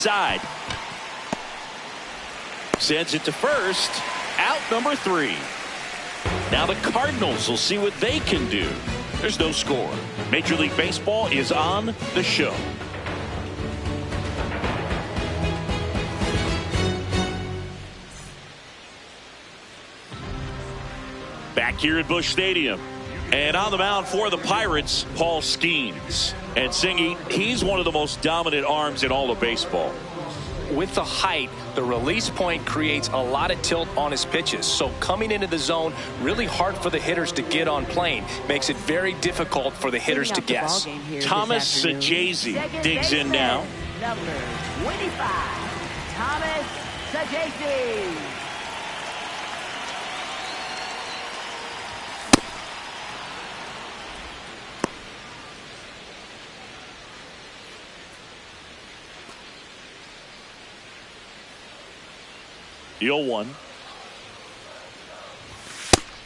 Side. Sends it to first. Out number 3. Now the Cardinals will see what they can do. There's no score. Major League Baseball is on the show. Back here at Busch Stadium. And on the mound for the Pirates, Paul Skeens. And Singy, he's one of the most dominant arms in all of baseball. With the height, the release point creates a lot of tilt on his pitches. So coming into the zone, really hard for the hitters to get on plane. Makes it very difficult for the hitters to guess. Thomas Sajazi digs in now. Number 25, Thomas Sajazi. The 0-1.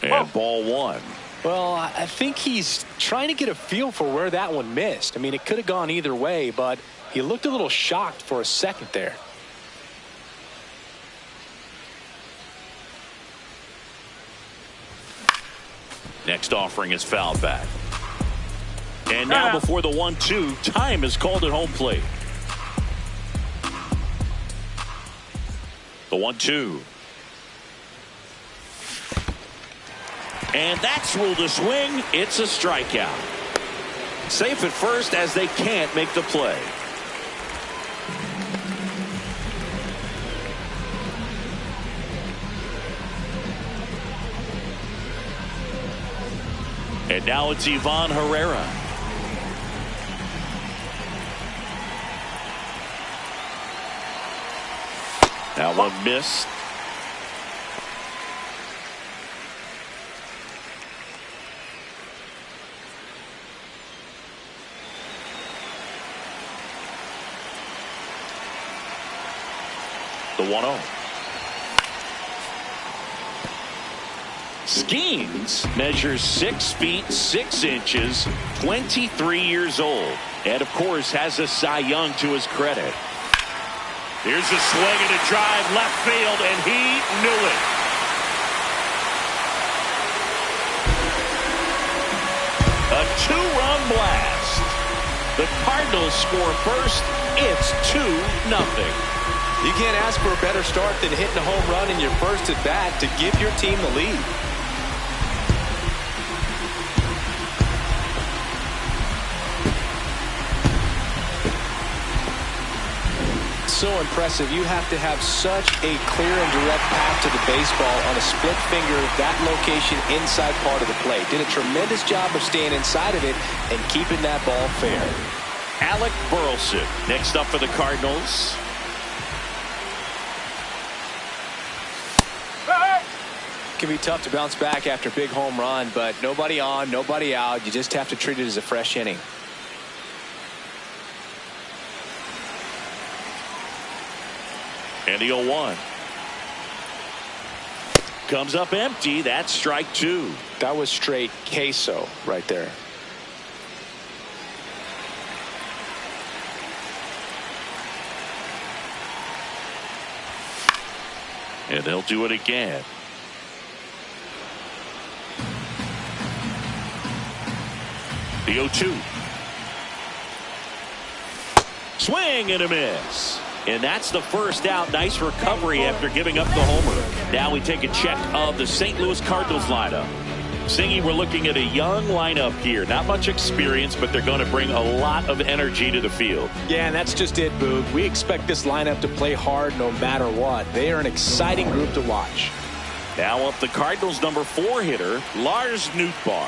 And ball 1. Well, I think he's trying to get a feel for where that one missed. I mean, it could have gone either way, but he looked a little shocked for a second there. Next offering is fouled back. And now before the 1-2, time is called at home plate. The 1-2. And that's ruled a swing. It's a strikeout. Safe at first as they can't make the play. And now it's Ivan Herrera. That one missed. The 1-0. Skeens measures 6 feet 6 inches, 23 years old, and of course has a Cy Young to his credit. Here's a swing and a drive left field, and he knew it. A 2-run blast. The Cardinals score first. It's 2-0. You can't ask for a better start than hitting a home run in your first at bat to give your team the lead. So impressive. You have to have such a clear and direct path to the baseball on a split finger, that location inside part of the plate. Did a tremendous job of staying inside of it and keeping that ball fair. Alec Burleson next up for the Cardinals. It can be tough to bounce back after a big home run, but nobody on, nobody out. You just have to treat it as a fresh inning. And the 0-1. Comes up empty. That's strike 2. That was straight queso right there. And they'll do it again. The 0-2. Swing and a miss. And that's the first out. Nice recovery after giving up the homer. Now we take a check of the St. Louis Cardinals lineup. Singy, we're looking at a young lineup here. Not much experience, but they're going to bring a lot of energy to the field. Yeah, and that's just it, Boog. We expect this lineup to play hard no matter what. They are an exciting group to watch. Now up the Cardinals' number 4 hitter, Lars Nootbaar.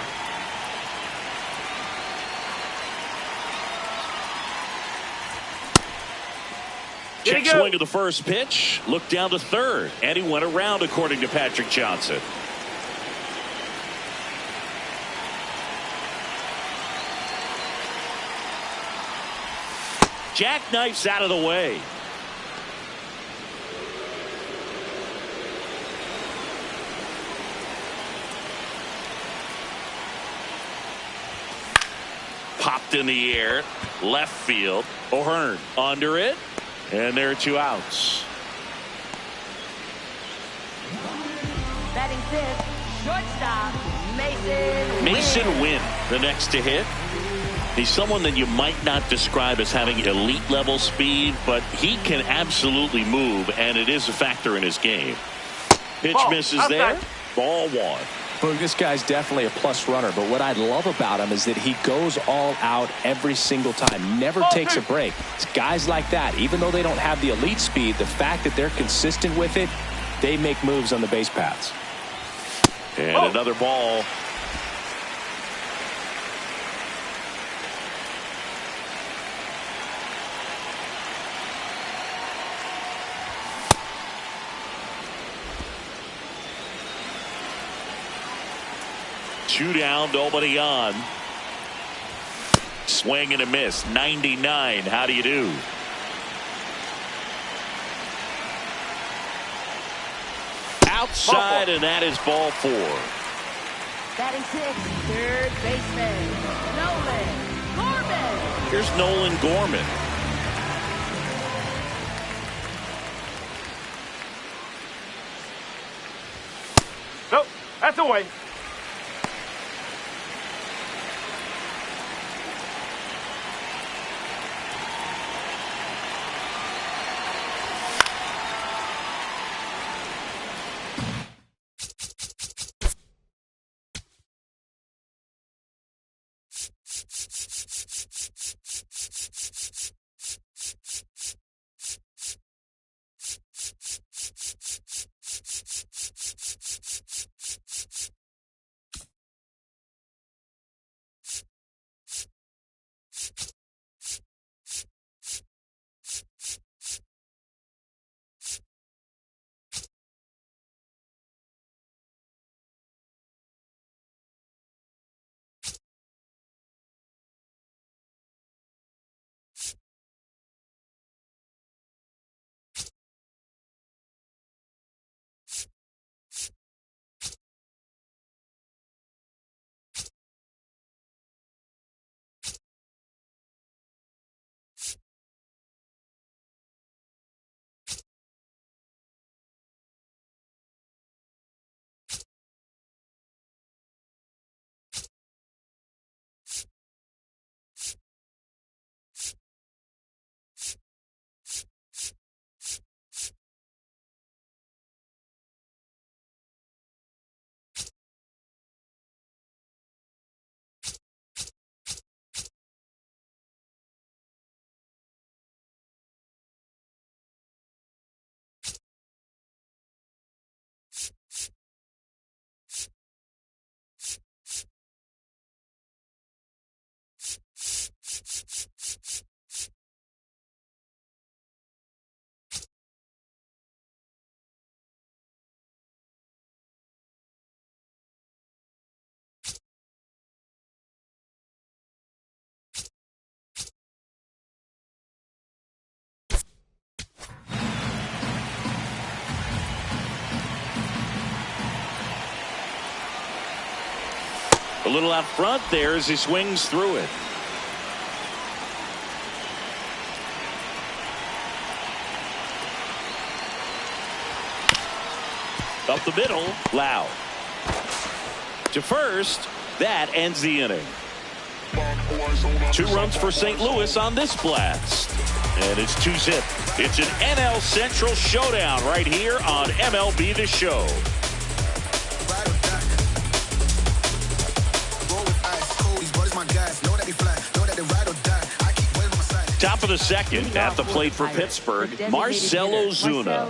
Check swing of the first pitch. Looked down to third. And he went around, according to Patrick Johnson. Jackknifes out of the way. Popped in the air. Left field. O'Hearn under it. And there are 2 outs. Batting fifth, shortstop, Mason Wynn, the next to hit. He's someone that you might not describe as having elite level speed, but he can absolutely move, and it is a factor in his game. Pitch misses there. Ball 1. Boog, this guy's definitely a plus runner, but what I love about him is that he goes all out every single time, never takes a break. It's guys like that, even though they don't have the elite speed, the fact that they're consistent with it, they make moves on the base paths. And another ball. Two down, nobody on. Swing and a miss. 99. How do you do? Outside, and that is ball 4. Batting sixth, third baseman, Nolan Gorman. Here's Nolan Gorman. Nope, that's away. A little out front there as he swings through it. Up the middle, Lau. To first, that ends the inning. 2 runs for St. Louis on this blast. And it's 2-zip. It's an NL Central showdown right here on MLB The Show. Top of the second, at the plate for Pittsburgh, Marcell Ozuna.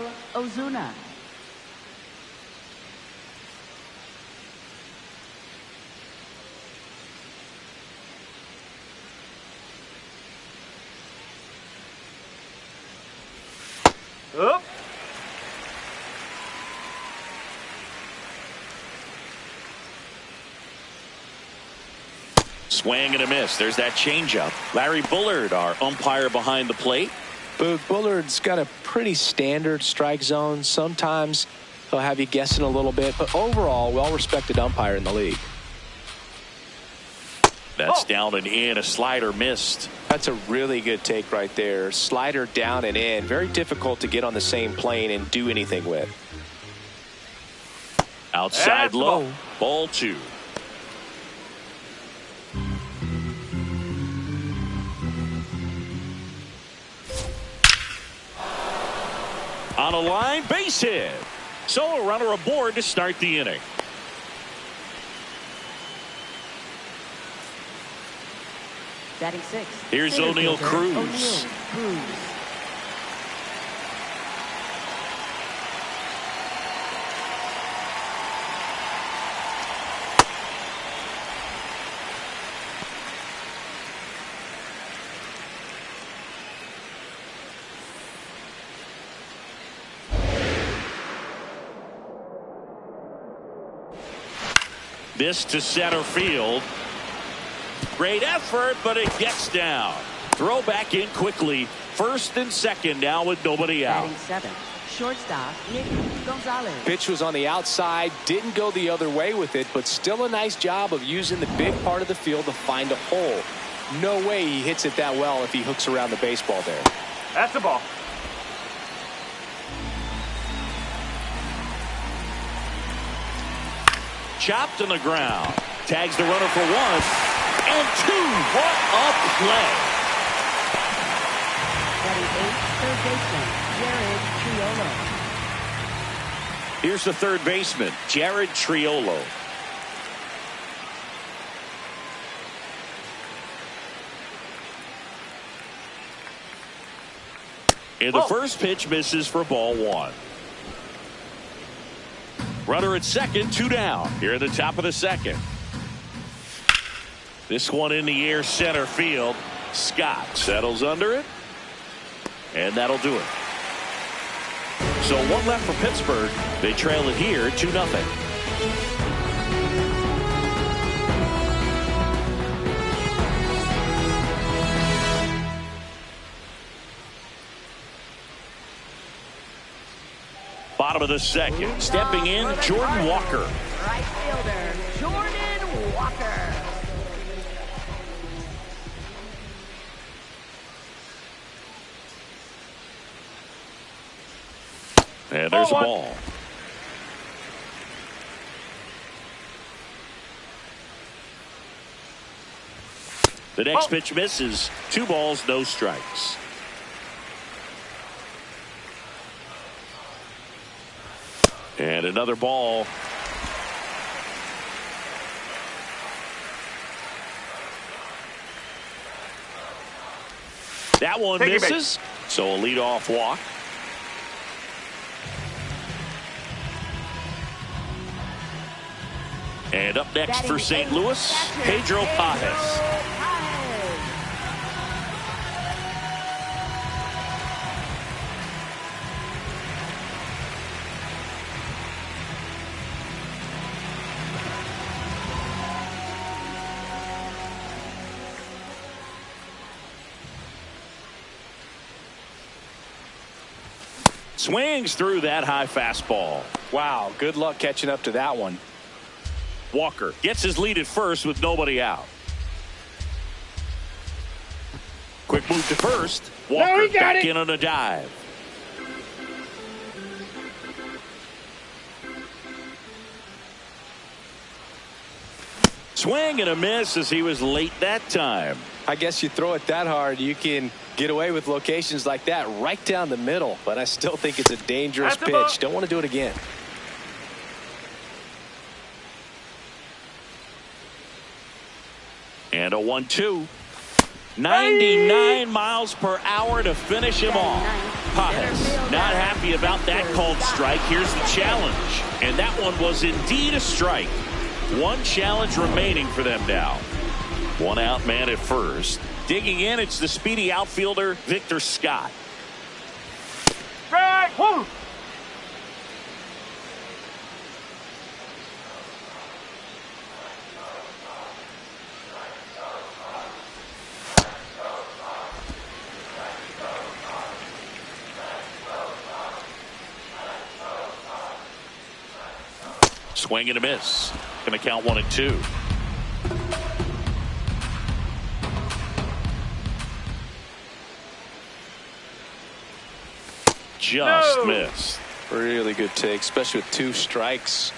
Up. Swing and a miss. There's that changeup. Larry Bullard, our umpire behind the plate. Boog, Bullard's got a pretty standard strike zone. Sometimes he'll have you guessing a little bit, but overall, well-respected umpire in the league. That's down and in. A slider missed. That's a really good take right there. Slider down and in. Very difficult to get on the same plane and do anything with. Outside low. Ball 2. On a line, base hit. So a runner aboard to start the inning. Batting 6. Here's O'Neal Cruz. This to center field. Great effort, but it gets down. Throw back in quickly. First and second now with nobody out. Batting 7. Shortstop, Nick Gonzalez. Pitch was on the outside. Didn't go the other way with it, but still a nice job of using the big part of the field to find a hole. No way he hits it that well if he hooks around the baseball there. That's a ball. Chopped on the ground. Tags the runner for 1 and 2. What a play. Batting 8, third baseman, Jared Triolo. Here's the third baseman, Jared Triolo. And the first pitch misses for ball 1. Runner at second, 2 down. Here at the top of the second. This one in the air, center field. Scott settles under it. And that'll do it. So 1 left for Pittsburgh. They trail it here 2-0. Bottom of the second. Stepping in, Jordan Walker. Right fielder, Jordan Walker. And there's a ball. The next pitch misses. 2 balls, no strikes. And another ball. That one misses. So a leadoff walk. And up next for St. Louis, Pedro Pages. Swings through that high fastball. Wow, good luck catching up to that one. Walker gets his lead at first with nobody out. Quick move to first. Walker back in on a dive. Swing and a miss as he was late that time. I guess you throw it that hard, you can get away with locations like that right down the middle. But I still think it's a dangerous pitch. Don't want to do it again. And a 1-2. 99 miles per hour to finish him off. Pages not happy about that called strike. Here's the challenge. And that one was indeed a strike. 1 challenge remaining for them now. 1 out man at first. Digging in, it's the speedy outfielder, Victor Scott. Strike! Woo! Swing and a miss. Going to count 1 and 2. Just missed. Really good take, especially with 2 strikes.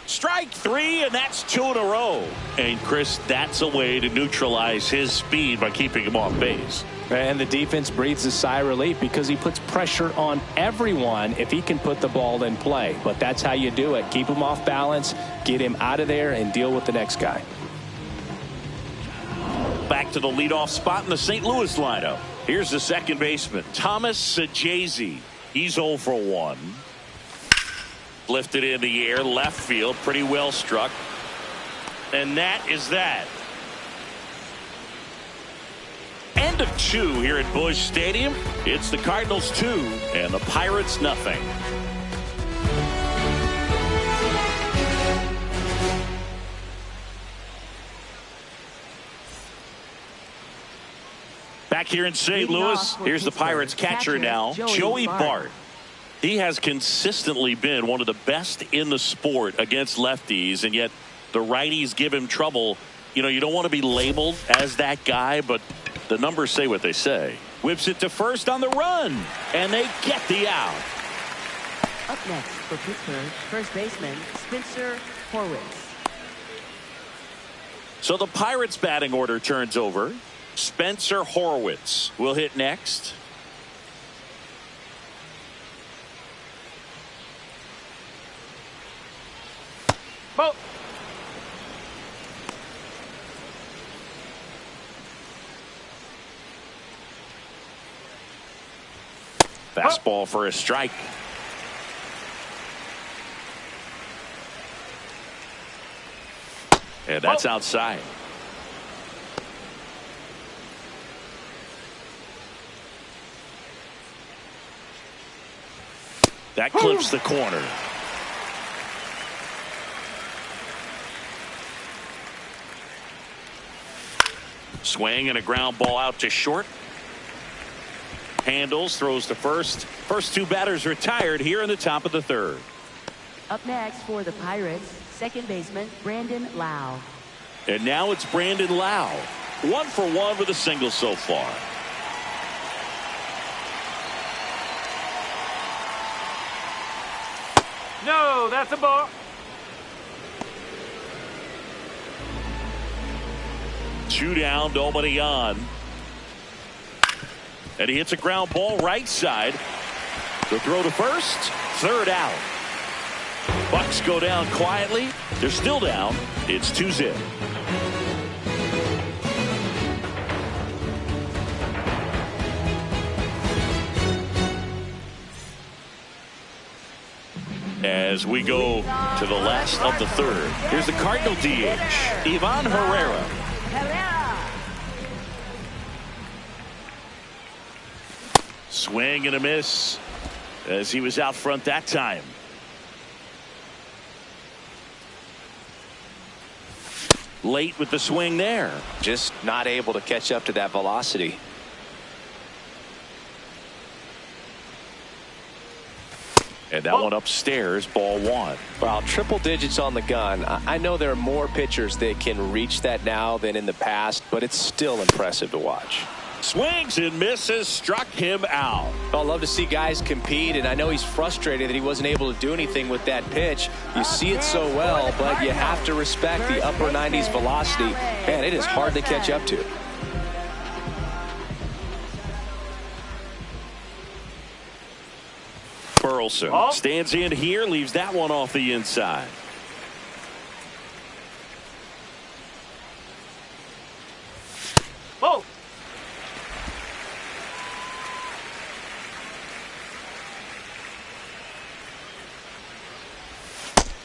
Strike 3, and that's 2 in a row. And Chris, that's a way to neutralize his speed by keeping him off base. And the defense breathes a sigh of relief because he puts pressure on everyone if he can put the ball in play. But that's how you do it. Keep him off balance, get him out of there, and deal with the next guy. Back to the leadoff spot in the St. Louis lineup. Here's the second baseman, Thomas Sajazi. He's 0 for 1. Lifted in the air, left field, pretty well struck. And that is that. End of 2 here at Busch Stadium. It's the Cardinals 2 and the Pirates nothing. Back here in St. Louis, here's the Pirates catcher now, Joey Bart. He has consistently been one of the best in the sport against lefties, and yet the righties give him trouble. You know, you don't want to be labeled as that guy, but the numbers say what they say. Whips it to first on the run, and they get the out. Up next for Pittsburgh, first baseman Spencer Horwitz. So the Pirates batting order turns over. Spencer Horwitz will hit next. Ball. Fastball for a strike. And that's outside. That clips the corner. Swing and a ground ball out to short. Handles, throws to first. First 2 batters retired here in the top of the 3rd. Up next for the Pirates, second baseman Brandon Lau. And now it's Brandon Lau. 1 for 1 with a single so far. No, that's a ball. Two down, nobody on. And he hits a ground ball right side. The throw to first, 3rd out. Bucks go down quietly. They're still down. It's 2-0. As we go to the last of the 3rd, here's the Cardinal DH, Ivan Herrera. Swing and a miss as he was out front that time. Late with the swing there. Just not able to catch up to that velocity. And that one upstairs, ball 1. Well, triple digits on the gun. I know there are more pitchers that can reach that now than in the past, but it's still impressive to watch. Swings and misses, struck him out. I love to see guys compete, and I know he's frustrated that he wasn't able to do anything with that pitch. You see it so well, but you have to respect the upper 90s velocity. Man, it is hard to catch up to. Burleson stands in here, leaves that one off the inside. Oh.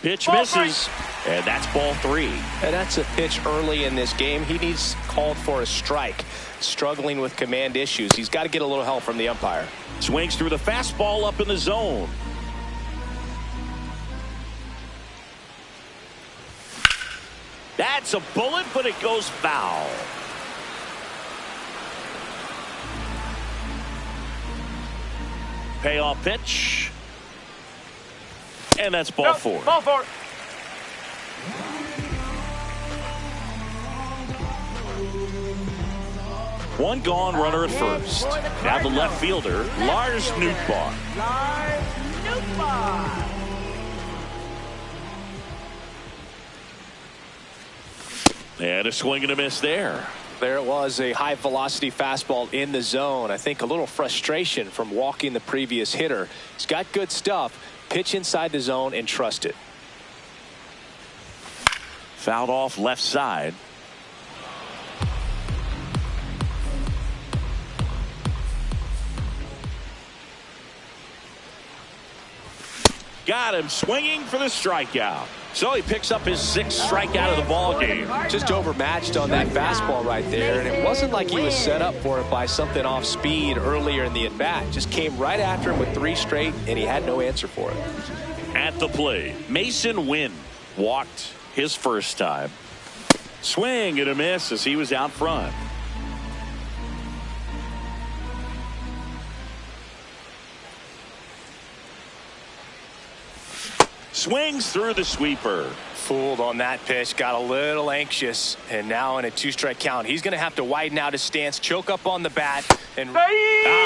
Pitch misses, and that's ball 3. And that's a pitch early in this game. He needs called for a strike. Struggling with command issues. He's got to get a little help from the umpire. Swings through the fastball up in the zone. That's a bullet, but it goes foul. Payoff pitch. And that's ball 4. Ball 4. One gone, runner at first. Now the left fielder, Lars Nootbaar. Lars Nootbaar. And a swing and a miss there. There it was, a high velocity fastball in the zone. I think a little frustration from walking the previous hitter. He's got good stuff. Pitch inside the zone and trust it. Fouled off left side. Got him swinging for the strikeout. So he picks up his 6th strikeout of the ball game. Just overmatched on that fastball right there, and it wasn't like he was set up for it by something off speed earlier in the at-bat. Just came right after him with 3 straight, and he had no answer for it. At the plate, Mason Wynn walked his first time. Swing and a miss as he was out front. Swings through the sweeper. Fooled on that pitch, got a little anxious, and now in a 2-strike count, he's going to have to widen out his stance, choke up on the bat, and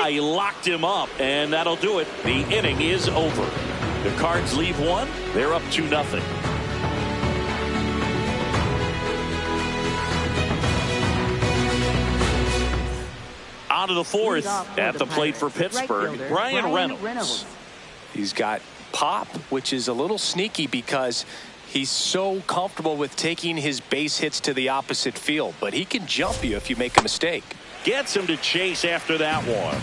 he locked him up, and that'll do it. The inning is over. The Cards leave one. They're up 2-0. On to the 4th. At the plate for Pittsburgh, Brian Reynolds. He's got pop, which is a little sneaky because he's so comfortable with taking his base hits to the opposite field, but he can jump you if you make a mistake. Gets him to chase after that one.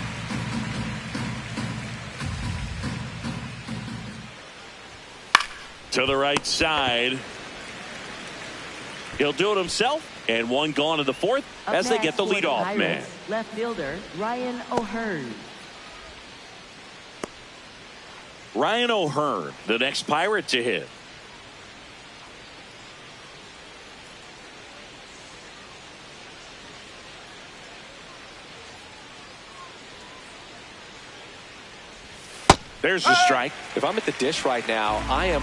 To the right side. He'll do it himself, and one gone to the 4th as they get the leadoff man. Left fielder Ryan O'Hearn. Ryan O'Hearn, the next Pirate to hit. There's the strike. If I'm at the dish right now, I am.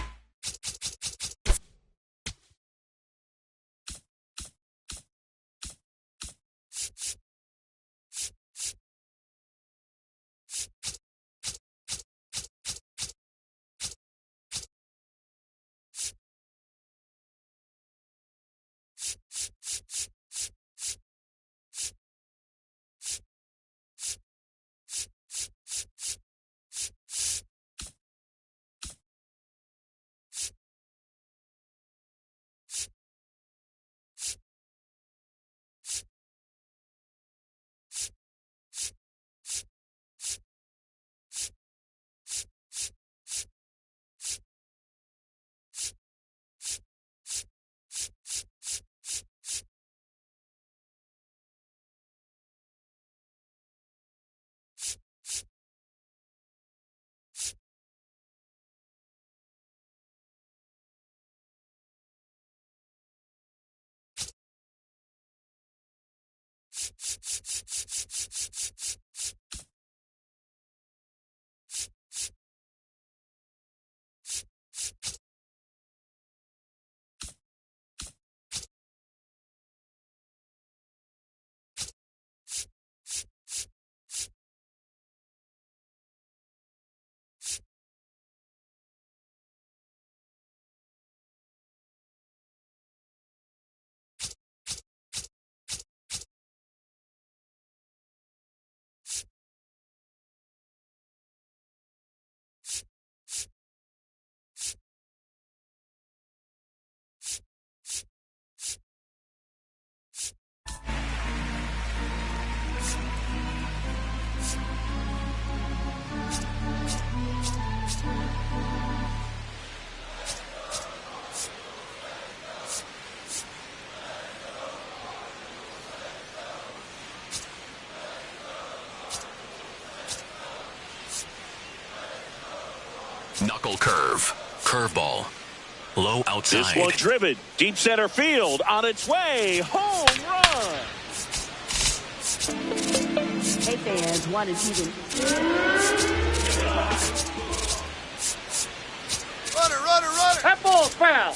Knuckle curve. Curveball. Low outside. This one driven. Deep center field. On its way. Home run. Hey fans, want to see them. Runner. That ball's foul.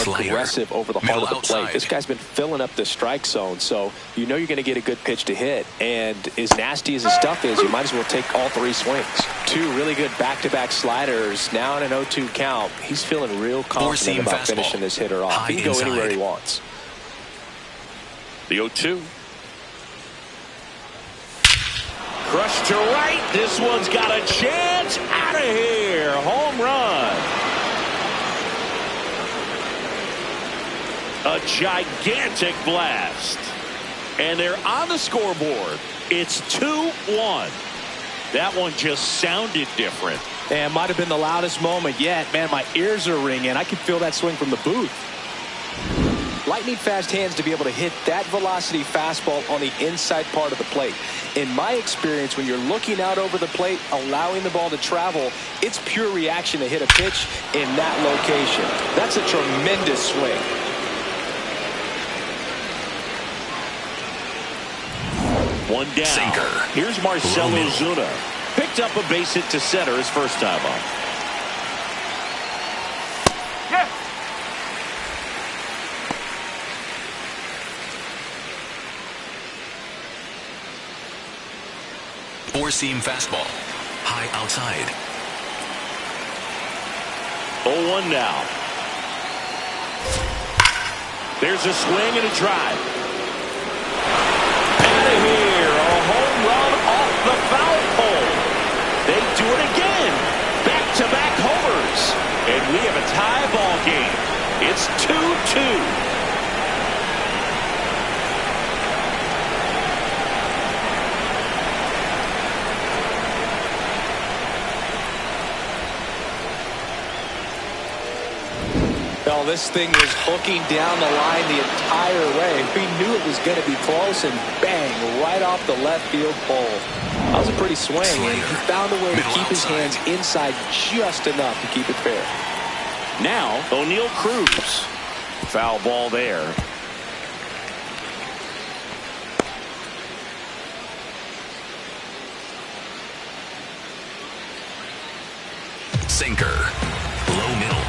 aggressive over the heart of the plate. This guy's been filling up the strike zone, so you know you're going to get a good pitch to hit. And as nasty as his stuff is, you might as well take all 3 swings. 2 really good back-to-back sliders. Now in an 0-2 count. He's feeling real confident about finishing this hitter off. He can go anywhere he wants. The 0-2. Crushed to right. This one's got a chance. Out of here. Home run. A gigantic blast. And they're on the scoreboard. It's 2-1. That one just sounded different. And might have been the loudest moment yet. Man, my ears are ringing. I can feel that swing from the booth. Lightning fast hands to be able to hit that velocity fastball on the inside part of the plate. In my experience, when you're looking out over the plate, allowing the ball to travel, it's pure reaction to hit a pitch in that location. That's a tremendous swing. One down. Sinker. Here's Marcell Ozuna. Picked up a base hit to center his first time up. Yeah. Four-seam fastball. High outside. 0-1 now. There's a swing and a drive. Out of here. A home run off the foul pole. They do it again. Back-to-back homers. And we have a tie ball game. It's 2-2. Well, this thing was hooking down the line the entire way. We knew it was going to be close, and bang, right off the left field pole. That was a pretty swing, and he found a way to keep his hands inside just enough to keep it fair. Now, O'Neal Cruz. Foul ball there. Sinker. Low middle.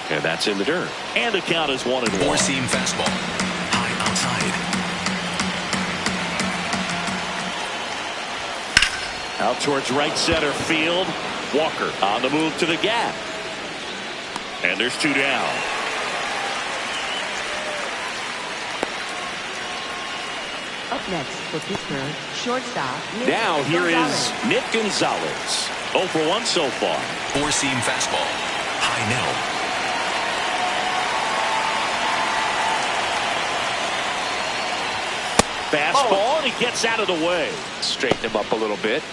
And that's in the dirt. And the count is 1-1. Four-seam fastball. High outside. Out towards right center field. Walker on the move to the gap. And there's 2 down. Up next for Pittsburgh, shortstop. Now here is Nick Gonzalez. 0 for 1 so far. Four-seam fastball. High middle. Fastball, and he gets out of the way. Straighten him up a little bit.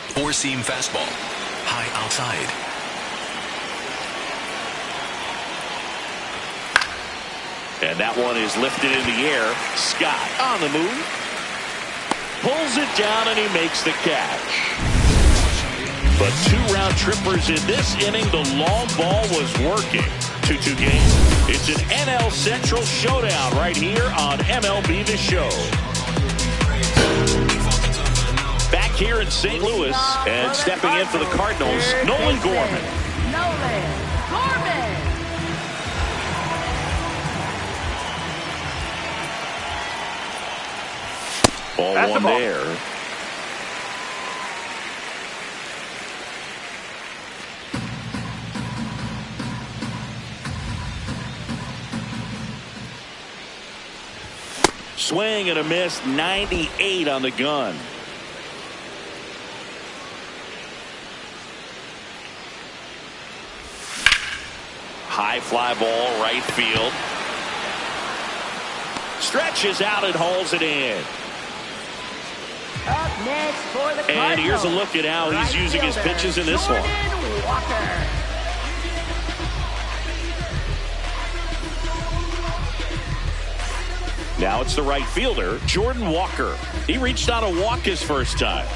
Four-seam fastball. High outside. And that one is lifted in the air. Scott on the move. Pulls it down, and he makes the catch. But 2 round trippers in this inning. The long ball was working. 2-2 game. It's an NL Central showdown right here on MLB The Show. Back here in St. Louis, and stepping in for the Cardinals, Nolan Gorman. Nolan Gorman. Ball That's one the ball. there. Swing and a miss, 98 on the gun. High fly ball, right field. Stretches out and hauls it in. Up next for the Cardinals. And here's a look at how he's using his pitches in this one. Jordan Walker. Now it's the right fielder, Jordan Walker. He reached out a walk his first time.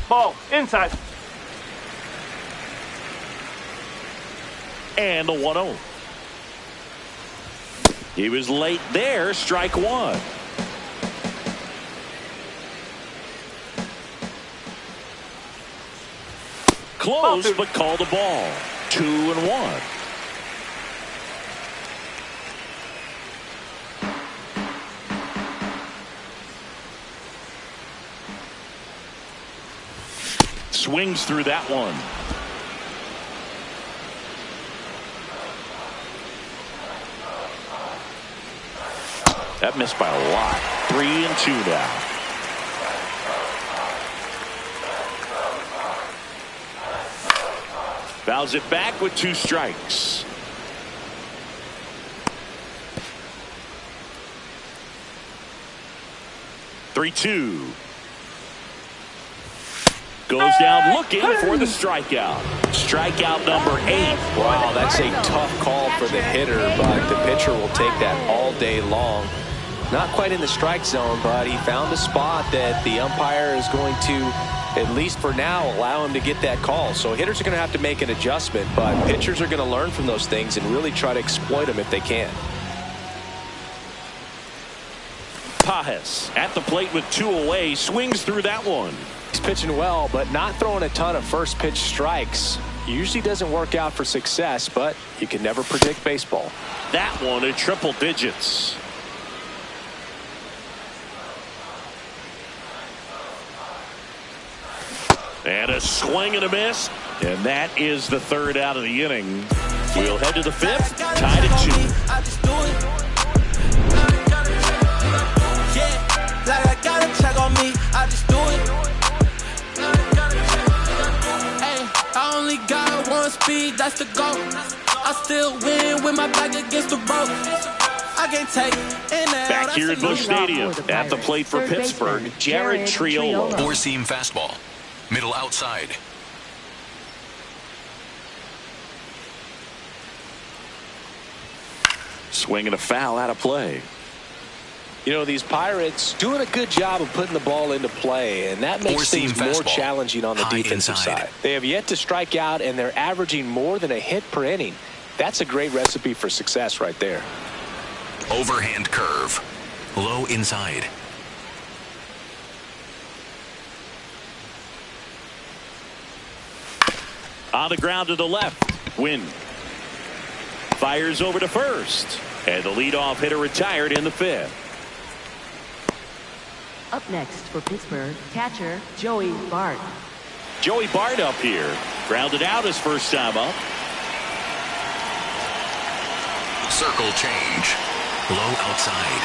Ball inside. And the 1-0. He was late there, strike 1. close, but called a ball. 2-1. Swings through that one. That missed by a lot. 3-2 now. Fouls it back with 2 strikes. Three-2. Goes down looking for the strikeout. Strikeout number 8. Wow, that's a tough call for the hitter, but the pitcher will take that all day long. Not quite in the strike zone, but he found a spot that the umpire is going to, at least for now, allow him to get that call. So hitters are going to have to make an adjustment, but pitchers are going to learn from those things and really try to exploit them if they can. Pajes at the plate with 2 away, swings through that one. He's pitching well, but not throwing a ton of first pitch strikes. Usually doesn't work out for success, but you can never predict baseball. That one in triple digits. And a swing and a miss. And that is the 3rd out of the inning. We'll head to the 5th, tied at 2. Like I got a check on me, I just do it. Hey, I only got 1 speed, that's the goal. I still win with my back against the rope. I can't take it now. Back here at Busch Stadium, at the plate for Pittsburgh, Jared Triolo. 4-seam fastball. Middle outside. Swinging a foul out of play. You know, these Pirates doing a good job of putting the ball into play, and that makes things more challenging on the defensive side. They have yet to strike out, and they're averaging more than a hit per inning. That's a great recipe for success right there. Overhand curve. Low inside. On the ground to the left. Win. Fires over to first. And the leadoff hitter retired in the 5th. Up next for Pittsburgh, catcher Joey Bart. Joey Bart up here. Grounded out his first time up. Circle change. Low outside.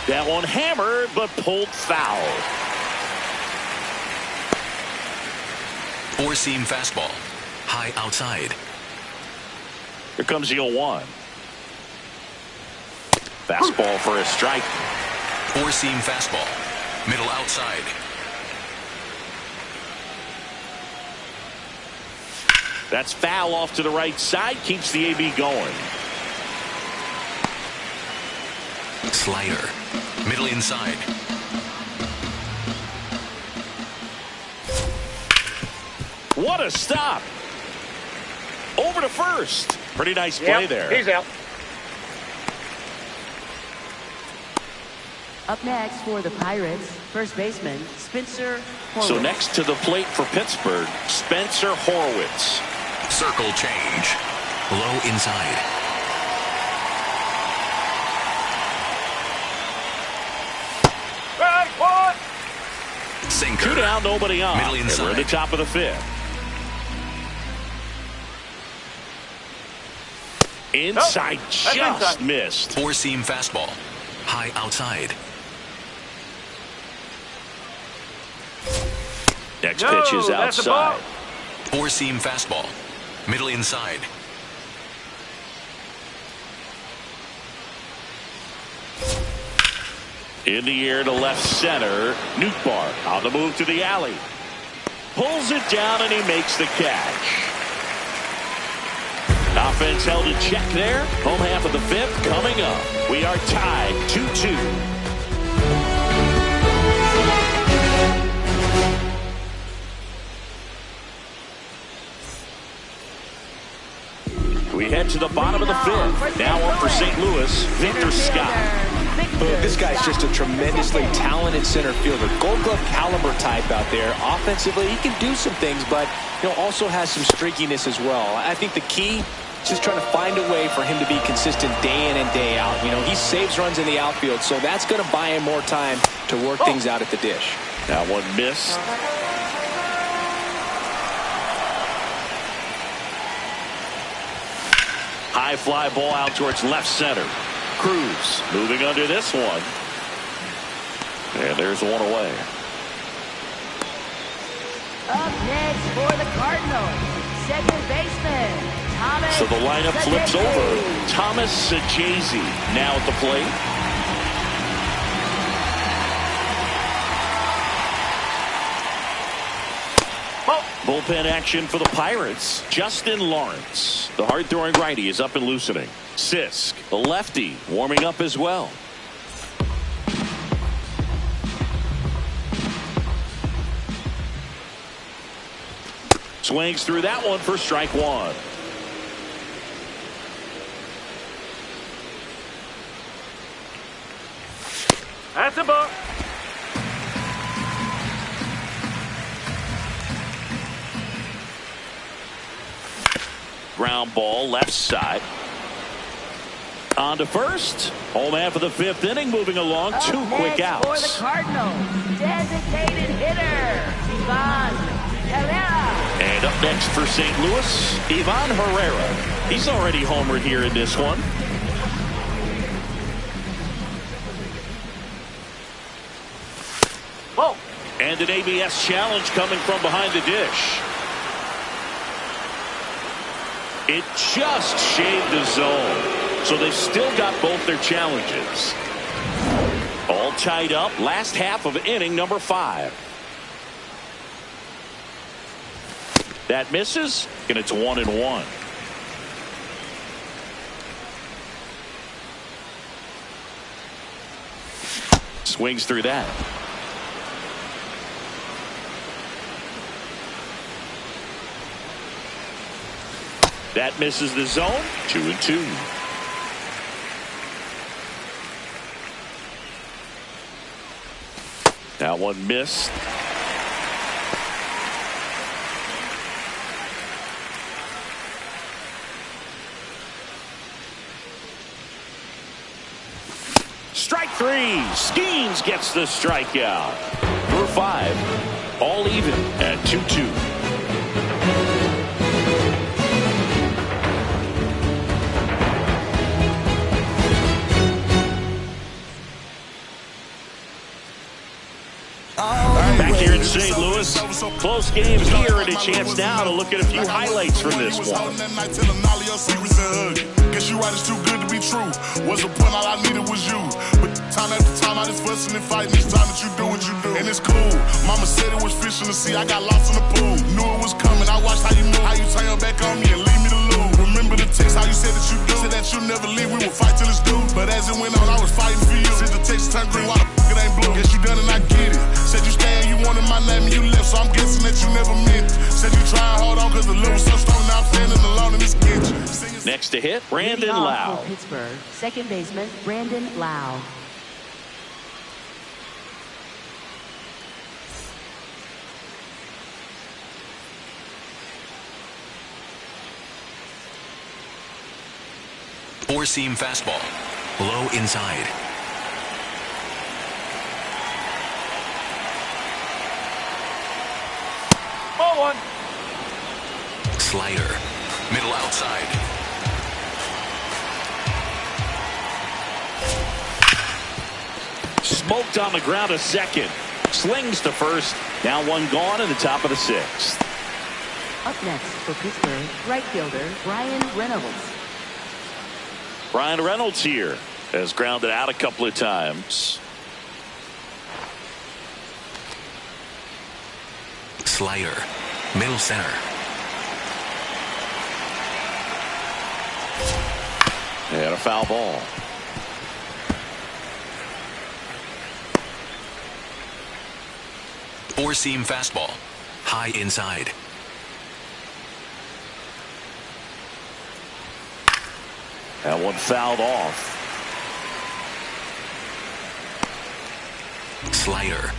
That one hammered but pulled foul. 4-seam fastball. High outside. Here comes the 0-1. Fastball for a strike. 4-seam fastball. Middle outside. That's foul off to the right side. Keeps the AB going. Slider. Middle inside. What a stop. Over to first. Pretty nice play there. He's out. Up next for the Pirates, first baseman Spencer Horwitz. So next to the plate for Pittsburgh, Spencer Horwitz. Circle change. Low inside. Right, one. Sinker. 2 down, nobody on. Middle And inside. we're in the top of the 5th. Inside, That's just inside. missed. 4-seam fastball. High outside. Next No, pitch is that's a ball. outside. 4-seam fastball. Middle inside. In the air to left center. Nootbaar on the move to the alley. Pulls it down and he makes the catch. Offense held in check there. Home half of the 5th coming up. We are tied 2-2. We head to the bottom of the 5th. Now up for St. Louis, Victor Scott. This guy's just a tremendously talented center fielder. Gold Glove caliber type out there. Offensively, he can do some things, but also has some streakiness as well. I think the key is just trying to find a way for him to be consistent day in and day out. He saves runs in the outfield, so that's going to buy him more time to work things out at the dish. That one missed. High fly ball out towards left center. Cruz moving under this one. And there's one away. Up next for the Cardinals, second baseman, Thomas. So the lineup flips over. Thomas Sajazi now at the plate. Bullpen action for the Pirates. Justin Lawrence, the hard-throwing righty, is up and loosening. Sisk, the lefty, warming up as well. Swings through that one for strike one. That's a ball. Ground ball left side. On to first. Home half of the fifth inning, moving along. Up Two quick outs. For the Cardinals, designated hitter, Ivan Herrera. And up next for St. Louis, Ivan Herrera. He's already homered here in this one. Whoa. And an ABS challenge coming from behind the dish. It just shaved the zone. So they've still got both their challenges. All tied up. Last half of inning number 5. That misses, and it's 1-1. Swings through that. That misses the zone. 2-2. That one missed. Strike 3. Skeens gets the strikeout. For 5. All even at 2-2. Back here in St. Louis, close game here, and a chance now to look at a few highlights from this one. Guess you right, it's too good to be true. Was a point, all I needed was you. But time after time, I just fussing and fighting. It's time that you do what you do. And it's cool. Mama said it was fish in the sea. I got lost in the pool. Knew it was coming. I watched how you move. How you turn your back on me and leave me to lose. Remember the text, how you said that you do. Said that you never leave. We will fight till it's due. But as it went on, I was fighting for you. Since the text turned green, why the fuck it ain't blue? Guess you done and I get it. Said you stay and you wanted my name and you left. So I'm guessing that you never meant it. Said you try and hold on cause the love was so strong. Now I'm standing alone in this kitchen. Next to hit, Brandon Lau. For Pittsburgh, second baseman, Brandon Lau. Four-seam fastball. Low inside. Ball one. Slider. Middle outside. Smoked on the ground a second. Slings to first. Now one gone in the top of the 6th. Up next for Pittsburgh, right fielder, Brian Reynolds. Brian Reynolds here has grounded out a couple of times. Slider. Middle center. And a foul ball. Four-seam fastball. High inside. That one fouled off. Slider.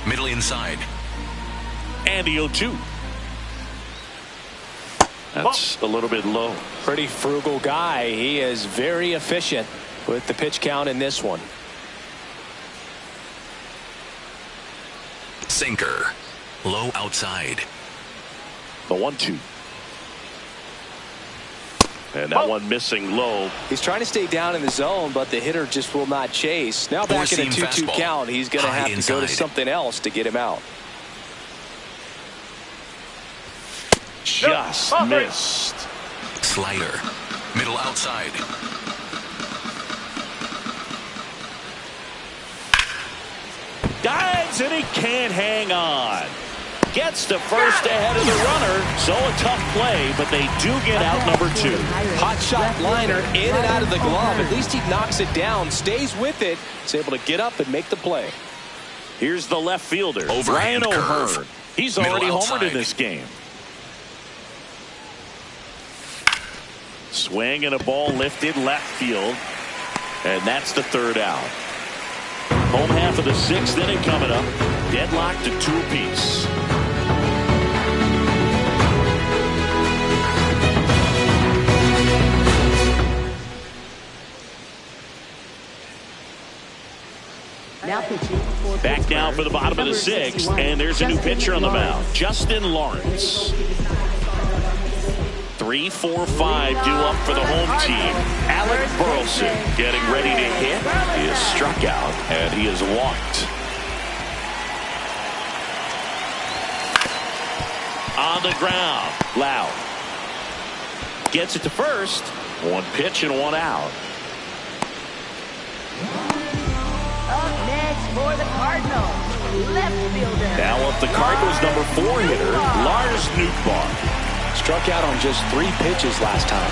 Middle inside. And the 0-2. That's a little bit low. Pretty frugal guy. He is very efficient with the pitch count in this one. Sinker. Low outside. The 1-2. And that one missing low. He's trying to stay down in the zone, but the hitter just will not chase. Now back in a 2-2 count, he's going to have to go to something else to get him out. Just missed. Slider. Middle outside. Dives and he can't hang on. Gets to first ahead of the runner. So a tough play, but they do get out number 2. Hot shot liner in and out of the glove. At least he knocks it down, stays with it. He's able to get up and make the play. Here's the left fielder, Overhand Ryan O'Hearn. curve. He's Middle already outside. homered in this game. Swing and a ball lifted left field. And that's the 3rd out. Home half of the 6th inning coming up. Deadlocked to 2 apiece. Back now for the bottom of the 6th, and there's a new pitcher on the mound, Justin Lawrence. 3, 4, 5 due up for the home team. Alec Burleson getting ready to hit. He is struck out, and he is walked. On the ground, Loud gets it to first. 1 pitch and 1 out. Up next for the Cardinals, left fielder. Now up the Cardinals' number 4 hitter, Lars Nootbaar. Struck out on just 3 pitches last time.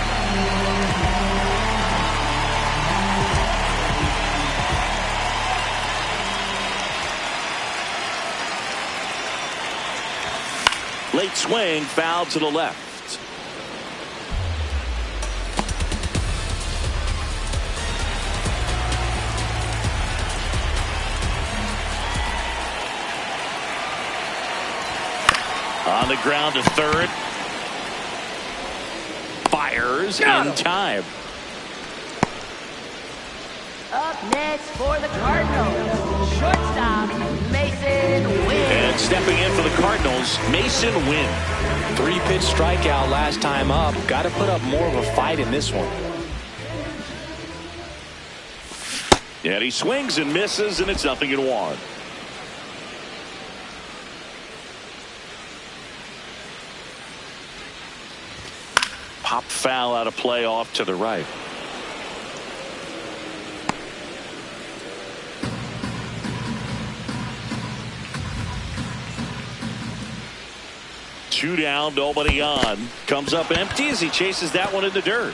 Late swing, foul to the left. On the ground to third. Fires in time. Up next for the Cardinals, shortstop, Mason Wynn. And stepping in for the Cardinals, Mason Wynn. 3-pitch strikeout last time up. Got to put up more of a fight in this one. And he swings and misses, and it's 0-1. Pop foul out of play off to the right. Two down, nobody on. Comes up empty as he chases that one in the dirt.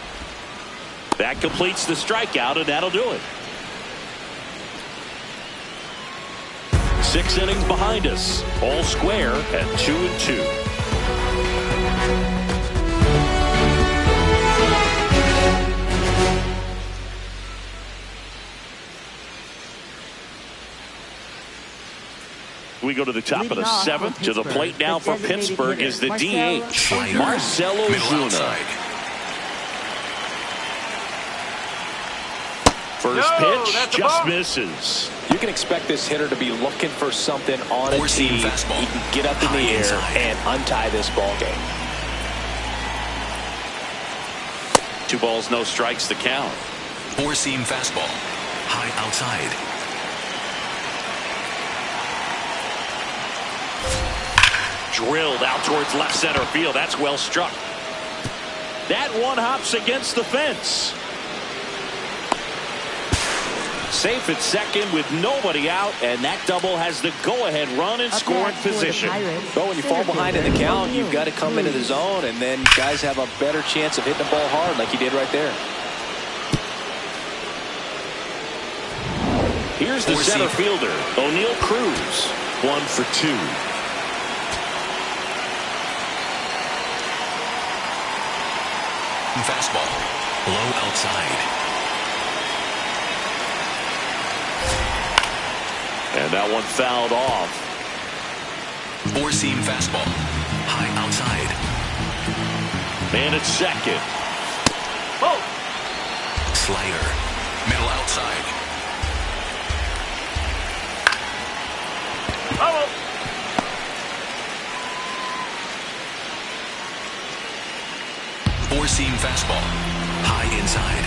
That completes the strikeout, and that'll do it. 6 innings behind us. All square at 2-2. We go to the top of the 7th. To the plate now for Pittsburgh is the DH, Marcell Ozuna. First pitch just misses. You can expect this hitter to be looking for something on a tee. He can get up in the air and untie this ball game. 2 balls, no strikes, the count. 4-seam fastball. High outside. Drilled out towards left center field. That's well struck. That one hops against the fence. Safe at second with nobody out, and that double has the go-ahead run in scoring position. But when you fall behind in the count, you've got to come into the zone, and then guys have a better chance of hitting the ball hard like he did right there. Here's the center fielder, O'Neal Cruz. 1 for 2. Fastball. Low outside. And that one fouled off. Four-seam fastball. High outside. Man at second. Oh! Slider. Middle outside. Oh! Four-seam fastball. High inside.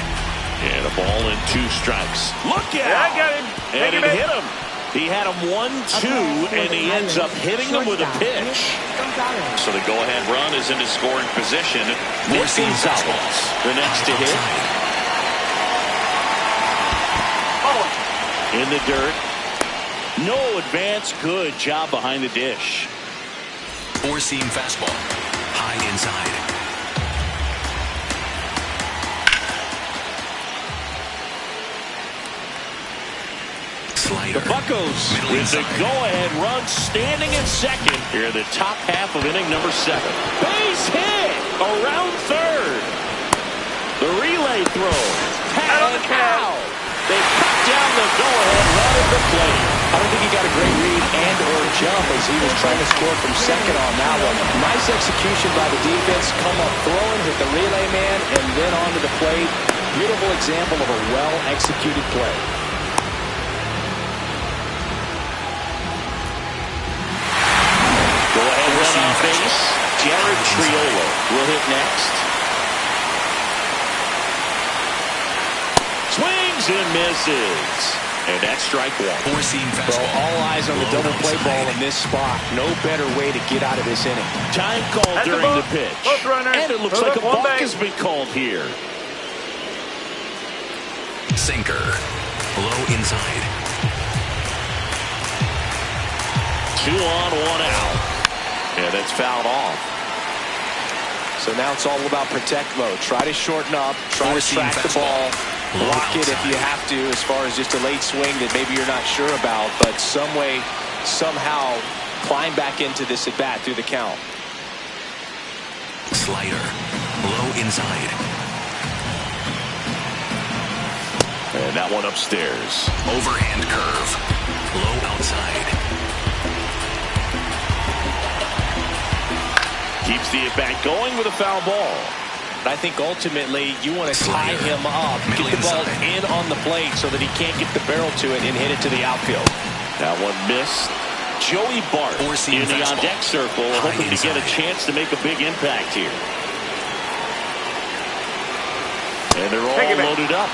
And a ball and 2 strikes. Look at Yeah, I got him. And Take he him in. hit him. He had him 1-2, and he ends up hitting them with a pitch. So the go-ahead run is into scoring position. Four-seam Gonzalez, fastball. the next to High hit. outside. In the dirt. No advance. Good job behind the dish. Four-seam fastball. High inside. Slider. The Buccos with the go-ahead run standing at second here in the top half of inning number 7. Base hit around third. The relay throw. Tag out. They cut down the go-ahead run at the plate. I don't think he got a great read and or jump as he was trying to score from second on that one. Nice execution by the defense. Come up throwing, hit the relay man, and then onto the plate. Beautiful example of a well-executed play. Go ahead, run on base. Jared Triolo will hit next. Swings and misses. And that's strike 1. Four-seam So fastball. all eyes on the Low double play outside. ball in this spot. No better way to get out of this inning. Time called That's a during ball. the pitch. Both runners. And it looks Move like a up one balk base. has been called here. Sinker. Low inside. 2 on, 1 out. And that's fouled off. So now it's all about protect mode. Try to shorten up. Try to Four-seam track the ball. Low Block it if outside. you have to, as far as just a late swing that maybe you're not sure about. But some way, somehow, climb back into this at bat through the count. Slider. Low inside. And that one upstairs. Overhand curve. Low outside. Keeps the at-bat going with a foul ball. I think ultimately you want to tie Slider. him up, Middle get the ball inside. in on the plate so that he can't get the barrel to it and hit it to the outfield. That one missed. Joey Bart Four-seam in the fastball. on-deck circle, High hoping to get a inside. chance to make a big impact here. And they're Take all it back. loaded up.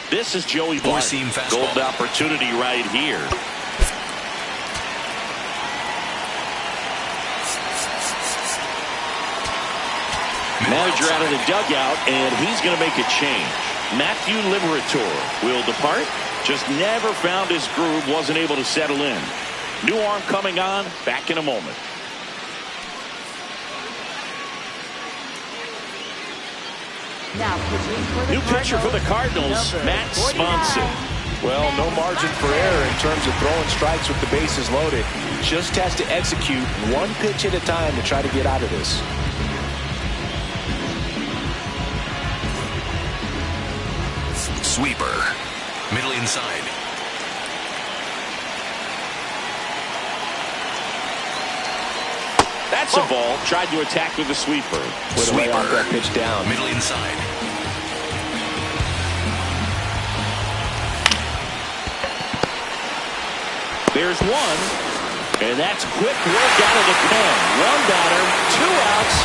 This is Joey Bart. Four-seam fastball. Golden opportunity right here. Manager out of the dugout, and he's going to make a change. Matthew Liberatore will depart. Just never found his groove, wasn't able to settle in. New arm coming on, back in a moment. Now pitching for the New pitcher for the Cardinals, number Matt 49. Swanson. Well, no margin for error in terms of throwing strikes with the bases loaded. Just has to execute one pitch at a time to try to get out of this. Sweeper. Middle inside. That's a ball. Tried to attack with a sweeper. With a way off that pitch down. Middle inside. There's one. And that's quick work out of the pen. One batter, 2 outs,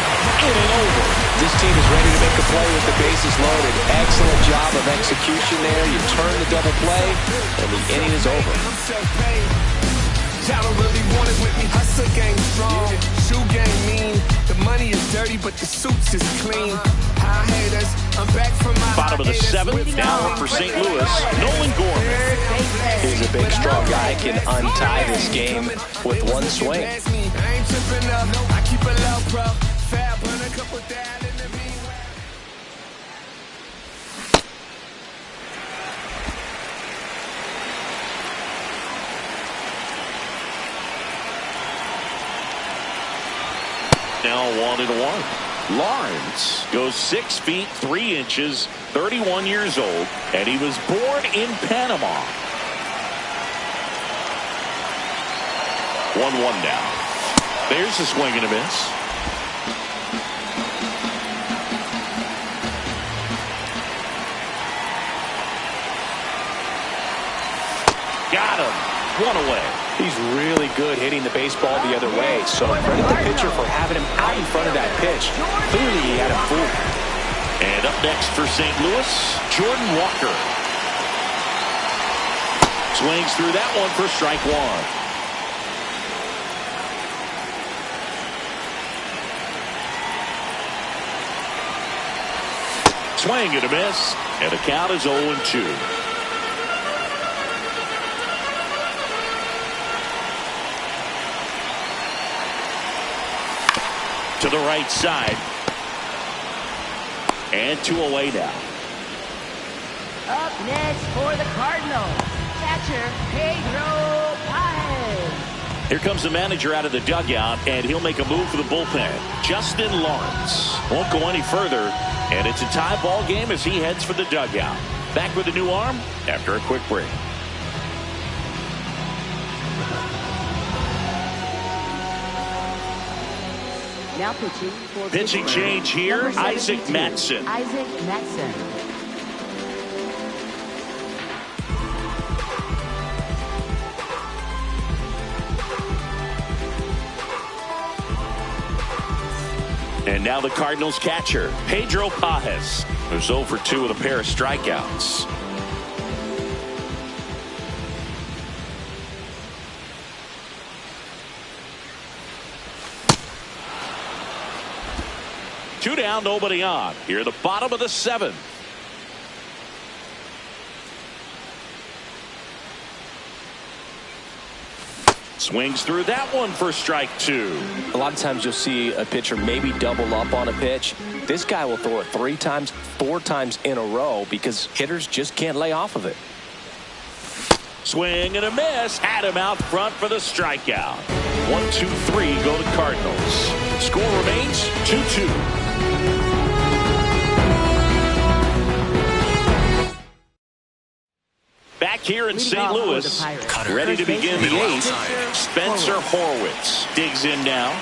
inning over. This team is ready to make a play with the bases loaded. Excellent job of execution there. You turn the double play, and the inning is over. Y'all don't really want it with me. Hustle game strong, shoe game mean. The money is dirty, but the suits is clean. High haters, I'm back from my Bottom of the hiatus. 7th, now for St. Louis, Nolan Gorman. He's a big, strong guy. Can untie this game with one swing. I ain't tripping up, I keep it low, bro. Fab, burn a couple down in the meanwhile. Now 1-1. Lawrence goes 6 feet 3 inches, 31 years old, and he was born in Panama. 1-1 now. There's a swing and a miss. Got him. One away. He's really good hitting the baseball the other way, so credit the pitcher for having him out in front of that pitch. Clearly he had him fooled. And up next for St. Louis, Jordan Walker. Swings through that one for strike one. Swing and a miss, and the count is 0-2. To the right side. And 2 away now. Up next for the Cardinals, catcher Pedro Paez. Here comes the manager out of the dugout, and he'll make a move for the bullpen. Justin Lawrence won't go any further, and it's a tie ball game as he heads for the dugout. Back with a new arm after a quick break. Now pitching for pitching change here, Isaac Mattson. Isaac Mattson. And now the Cardinals catcher, Pedro Paez, who's 0 for 2 with a pair of strikeouts. Two down, nobody on. Here at the bottom of the 7th. Swings through that one for strike 2. A lot of times you'll see a pitcher maybe double up on a pitch. This guy will throw it 3 times, 4 times in a row because hitters just can't lay off of it. Swing and a miss. Had him out front for the strikeout. 1-2-3 go to Cardinals. Score remains 2-2. Back here in St. Louis, ready to begin the 8th. Spencer Horwitz digs in now.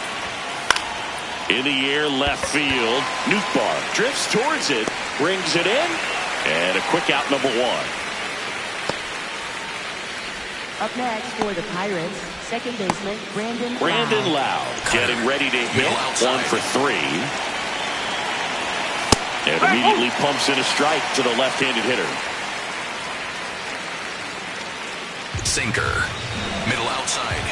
In the air, left field. Nootbaar drifts towards it, brings it in, and a quick out, number 1. Up next for the Pirates, second baseman Brandon Loud getting ready to hit. 1 for 3. And immediately pumps in a strike to the left-handed hitter. Sinker. Middle outside.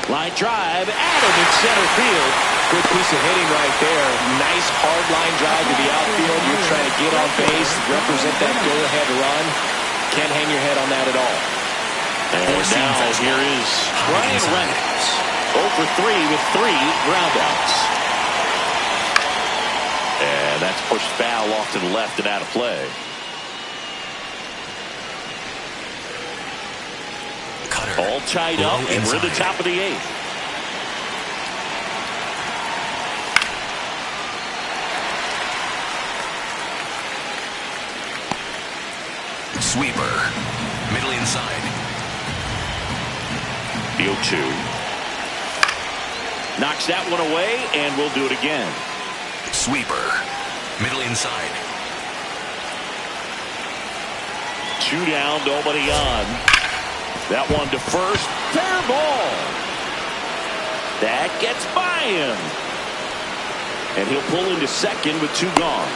Line drive. Adam in center field. Good piece of hitting right there. Nice hard line drive to the outfield. You're trying to get on base, represent that go-ahead run. Can't hang your head on that at all. And now here is Brian Reynolds. 0 for 3 with 3 groundouts. And that's pushed foul off to the left and out of play. All tied up, and we're at the top of the 8th. Sweeper. Middle inside. The 0-2. Knocks that one away, and we'll do it again. Sweeper. Middle inside. 2 down, nobody on. That one to first. Fair ball. That gets by him. And he'll pull into second with 2 gone.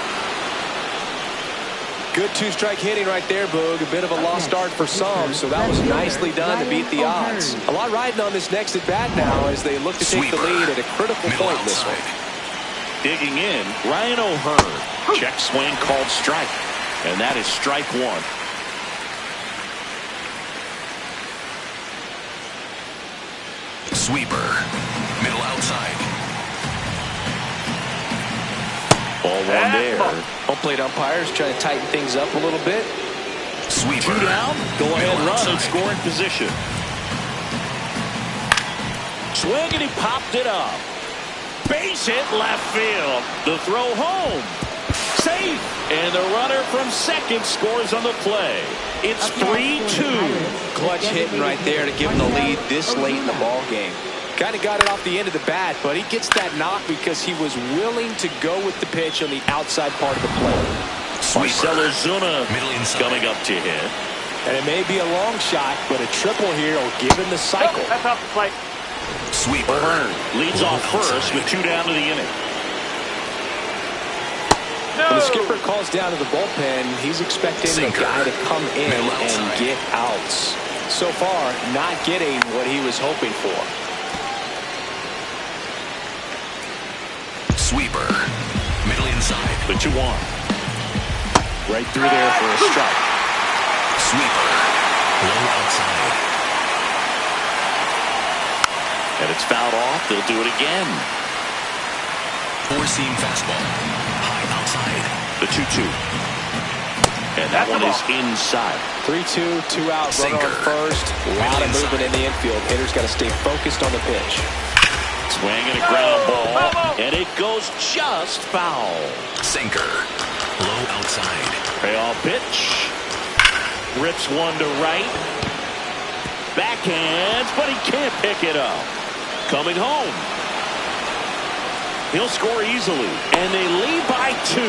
Good 2-strike hitting right there, Boog. A bit of a lost start for some, so that was nicely done to beat the odds. A lot riding on this next at-bat now as they look to take the lead at a critical point in this one. Digging in, Ryan O'Hearn. Check swing called strike. And that is strike 1. Sweeper. Middle outside. Ball 1 there. Home plate umpires trying to tighten things up a little bit. Sweeper. 2 down. Go ahead, run and score in position. swing, and he popped it up. Base hit left field. The throw home. Safe. And the runner from second scores on the play. It's 3-2. Clutch hitting right there to give him the lead this late in the ball game. Kind of got it off the end of the bat, but he gets that knock because he was willing to go with the pitch on the outside part of the plate. Marcell Ozuna coming up to hit. And it may be a long shot, but a triple here will give him the cycle. That's off the plate. Sweeper. O'Hearn leads off first with 2 down to the inning. When the skipper calls down to the bullpen, he's expecting the guy to come in and get outs. So far, not getting what he was hoping for. Sweeper. Middle inside. The 2-1. Right through there for a strike. Sweeper. Low outside. And it's fouled off. They'll do it again. Four-seam fastball. High outside. The 2-2. And that one is inside. 3-2, 2 out, runner on first. A lot of movement in the infield. Hitter's got to stay focused on the pitch. Swing and a ground ball. And it goes just foul. Sinker. Low outside. Payoff pitch. Rips one to right. Backhands, but he can't pick it up. Coming home. He'll score easily. And they lead by 2.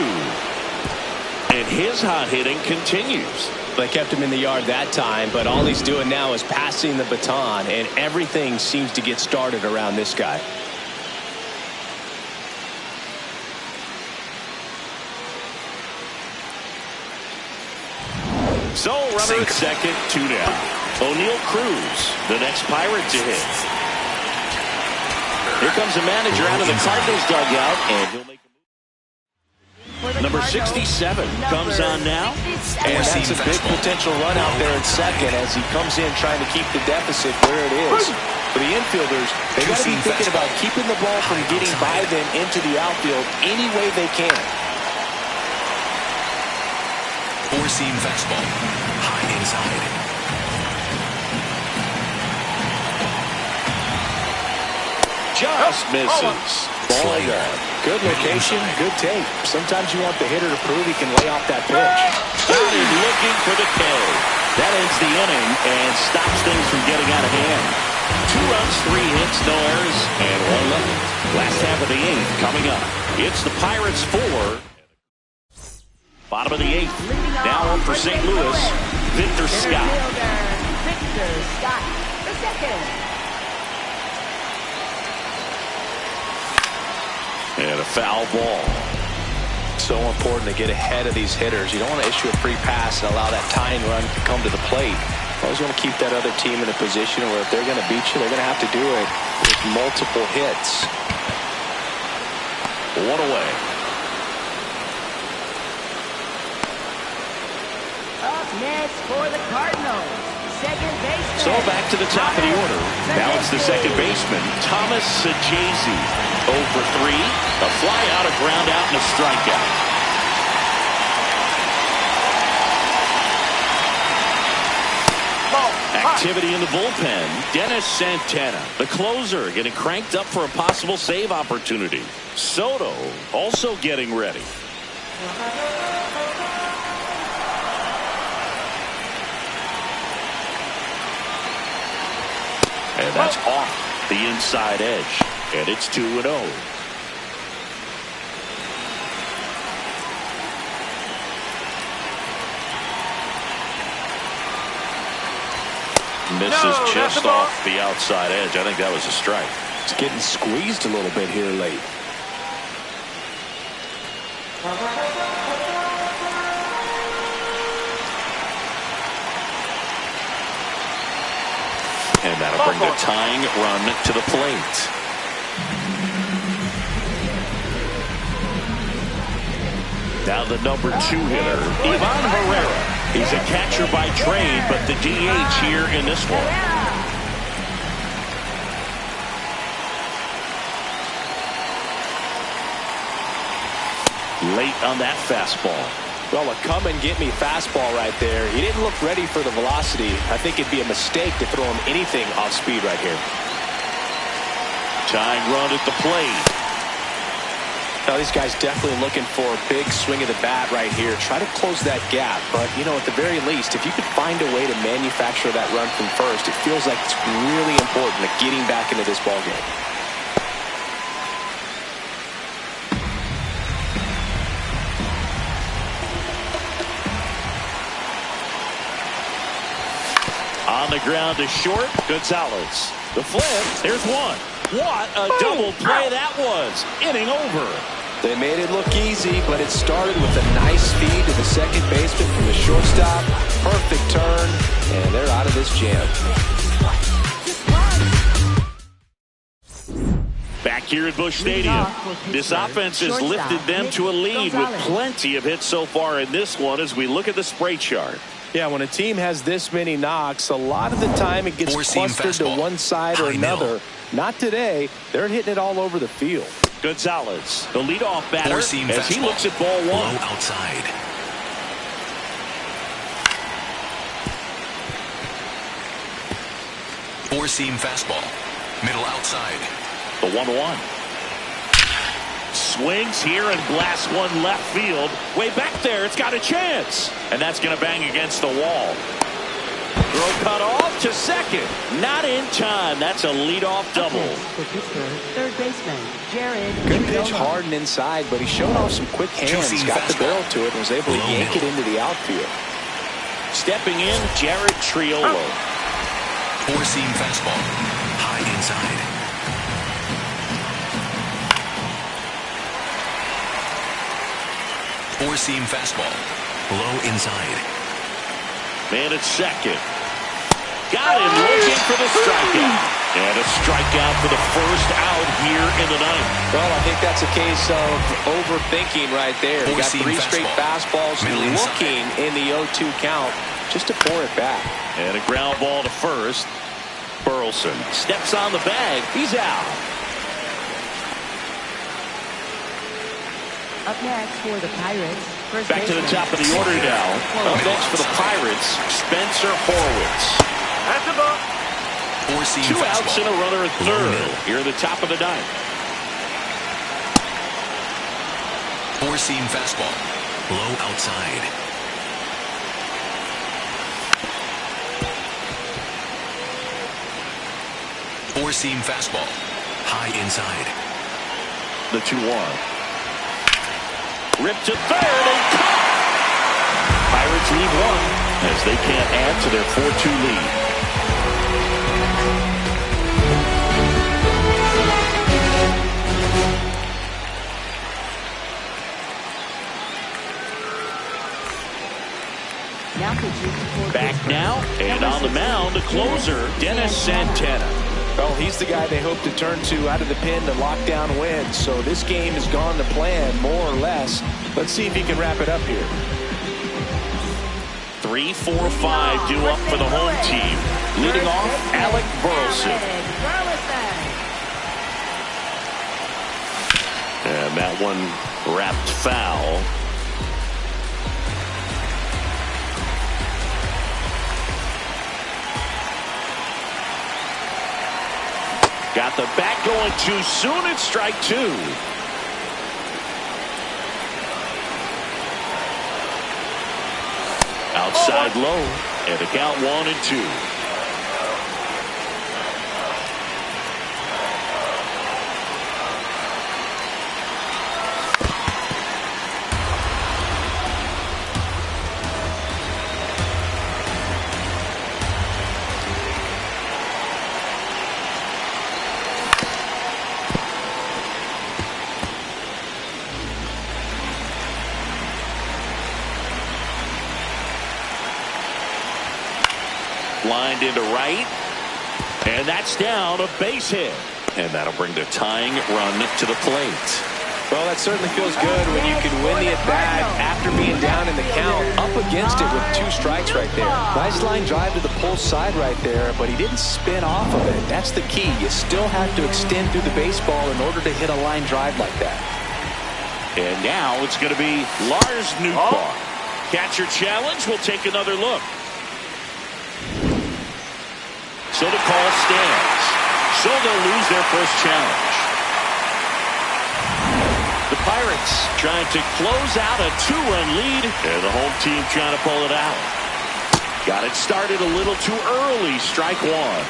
And his hot hitting continues. They kept him in the yard that time, but all he's doing now is passing the baton, and everything seems to get started around this guy. So, runner at second, 2 down. O'Neill Cruz, the next Pirate to hit. Here comes the manager out of the Cardinals dugout, and he'll make a move. Number 67 comes on now. And that's a big potential run out there in second as he comes in trying to keep the deficit where it is. For the infielders, they got to be thinking about keeping the ball from getting by them into the outfield any way they can. Four-seam fastball. High inside. Just misses. Ball gone. Good location, good take. Sometimes you want the hitter to prove he can lay off that pitch. Got him looking for the K. That ends the inning and stops things from getting out of hand. 2 runs, 3 hits, no errors, and 1 left. Last half of the 8th coming up. It's the Pirates 4. Bottom of the 8th. Now on for St. Louis, Victor Scott. Victor Scott, the second. And a foul ball. So important to get ahead of these hitters. You don't want to issue a free pass and allow that tying run to come to the plate. You always want to keep that other team in a position where if they're going to beat you, they're going to have to do it with multiple hits. 1 away. Up next for the Cardinals, second baseman. So back to the top of the order. Now it's the second baseman, Thomas Sajazi. 0 for 3. A fly out, a ground out, and a strikeout. Activity in the bullpen. Dennis Santana, the closer, getting cranked up for a possible save opportunity. Soto also getting ready. And that's off the inside edge. And it's 2-0. Misses just off the outside edge. I think that was a strike. It's getting squeezed a little bit here late. And that'll bring the tying run to the plate. Now the number 2 hitter, Ivan Herrera. He's a catcher by trade, but the DH here in this one. Late on that fastball. Well, a come and get me fastball right there. He didn't look ready for the velocity. I think it'd be a mistake to throw him anything off speed right here. Tying run at the plate. Now, these guys definitely looking for a big swing of the bat right here. Try to close that gap. But, you know, at the very least, if you could find a way to manufacture that run from first, it feels like it's really important to getting back into this ballgame. On the ground to short, Gonzalez. The flip, there's one. What a double play that was. Inning over. They made it look easy, but it started with a nice feed to the second baseman from the shortstop. Perfect turn, and they're out of this jam. Back here at Busch Stadium, this offense has lifted them to a lead with plenty of hits so far in this one as we look at the spray chart. Yeah, when a team has this many knocks, a lot of the time it gets clustered to one side or another. Not today. They're hitting it all over the field. Gonzalez, the leadoff batter, as he looks at ball one. Low outside. Four-seam fastball. Middle outside. The 1-1. Swings here and blasts one left field. Way back there, it's got a chance. And that's going to bang against the wall. Throw cut off to second. Not in time. That's a leadoff double. For Pittsburgh, third baseman, Jared. Good pitch, hard and inside, but he showed off some quick hands. Got the barrel to it and was able to yank it into the outfield. Stepping in, Jared Triolo. Four-seam fastball. High inside. Four-seam fastball. Low inside. Man at second. Got him looking for the strikeout. And a strikeout for the first out here in the ninth. Well, I think that's a case of overthinking right there. He got three straight fastballs looking in the 0-2 count just to pour it back. And a ground ball to first. Burleson steps on the bag. He's out. Up next for the Pirates. Back to the top of the order now. Up next for the Pirates, Spencer Horwitz. That's a ball. Four-seam Two outs and a runner at third. Here at the top of the ninth. Four-seam fastball. Low outside. Four-seam fastball. High inside. The 2-1. Ripped to third and caught. Pirates lead one as they can't add to their 4-2 lead. Back now, and on the mound, the closer, Dennis Santana. Well, he's the guy they hope to turn to out of the pen to lock down wins. So this game has gone to plan, more or less. Let's see if he can wrap it up here. 3, 4, 5 due up for the home team. Leading off, Alec Burleson. And that one wrapped foul. Got the bat going too soon. It's strike two. Outside low. And the count 1-2. Lined into right, and that's down, a base hit, and that'll bring the tying run to the plate. Well, that certainly feels good when you can win the at-bat after being down in the count, up against it with 2 strikes right there. Nice line drive to the pull side right there, but he didn't spin off of it. That's the key. You still have to extend through the baseball in order to hit a line drive like that. And now it's going to be Lars Nootbaar. Catcher challenge. We'll take another look. So the call stands. So they'll lose their first challenge. The Pirates trying to close out a 2-run lead, and the home team trying to pull it out. Got it started a little too early. Strike one.